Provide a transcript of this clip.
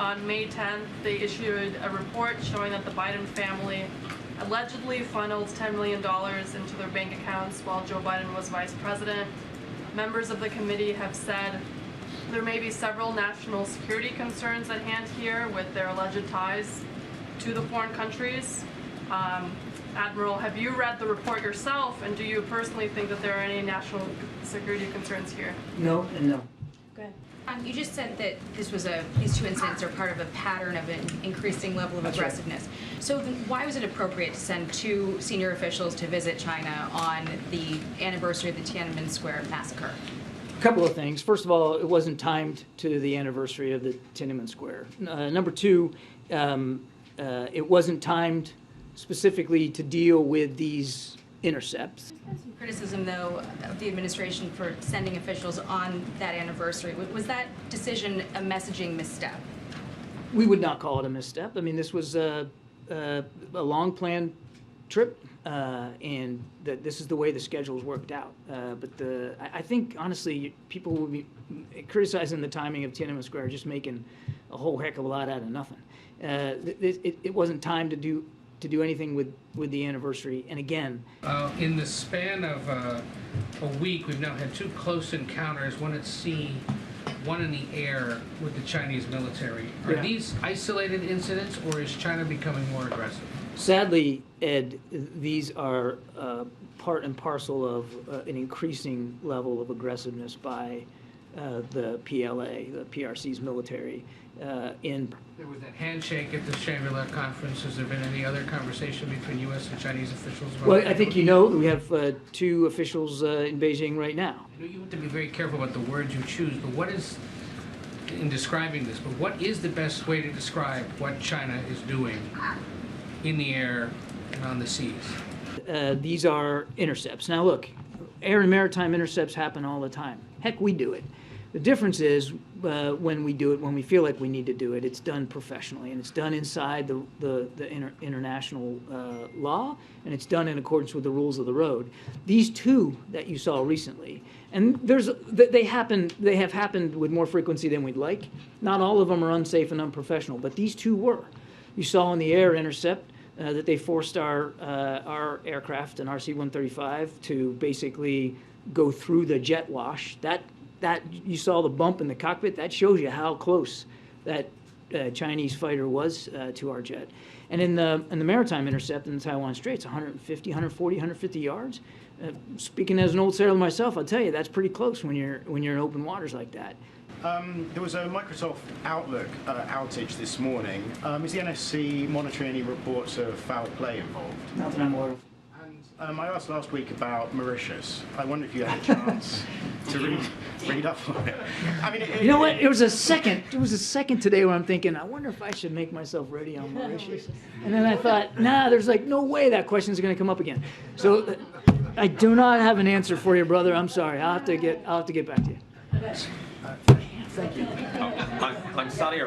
on May 10th, they issued a report showing that the Biden family allegedly funneled $10 million into their bank accounts while Joe Biden was vice president. Members of the committee have said there may be several national security concerns at hand here with their alleged ties to the foreign countries. Admiral, have you read the report yourself, and do you personally think that there are any national security concerns here? No and no. Go ahead. You just said that these two incidents are part of a pattern of an increasing level of aggressiveness. Right. So then why was it appropriate to send two senior officials to visit China on the anniversary of the Tiananmen Square massacre? A couple of things. First of all, it wasn't timed to the anniversary of the Tiananmen Square. Number two, it wasn't timed specifically to deal with these intercepts. There's been some criticism, though, of the administration for sending officials on that anniversary. Was that decision a messaging misstep? We would not call it a misstep. I mean, this was a long planned trip, and this is the way the schedules worked out. But I think, honestly, people will be criticizing the timing of Tiananmen Square, just making a whole heck of a lot out of nothing. It wasn't time to do anything with the anniversary. And again, in the span of a week, we've now had two close encounters, one at sea, one in the air with the Chinese military. Are these isolated incidents, or is China becoming more aggressive? Sadly, Ed, these are part and parcel of an increasing level of aggressiveness by the PLA, the PRC's military. There was that handshake at the Shangri-La conference. Has there been any other conversation between U.S. and Chinese officials? Well, I think you know we have two officials in Beijing right now. I know you have to be very careful about the words you choose, but what is, in describing this, but what is the best way to describe what China is doing in the air and on the seas? These are intercepts. Now look, air and maritime intercepts happen all the time. Heck, we do it. The difference is when we do it, when we feel like we need to do it, it's done professionally, and it's done inside the international law, and it's done in accordance with the rules of the road. These two that you saw recently, and they have happened with more frequency than we'd like. Not all of them are unsafe and unprofessional, but these two were. You saw in the air intercept that they forced our aircraft, an RC-135, to basically go through the jet wash. That you saw the bump in the cockpit. That shows you how close that Chinese fighter was to our jet. And in the maritime intercept in the Taiwan Straits, 150, 140, 150 yards. Speaking as an old sailor myself, I'll tell you that's pretty close when you're in open waters like that. There was a Microsoft Outlook outage this morning. Is the NSC monitoring any reports of foul play involved? Not that I'm aware of. And I asked last week about Mauritius. I wonder if you had a chance to read up on it. I mean, you know what? It was a second today where I'm thinking, I wonder if I should make myself ready on Mauritius. And then I thought, nah, there's like no way that question is going to come up again. So I do not have an answer for you, brother. I'm sorry. I'll have to get back to you. Thank you. I'm Saudi Arabia.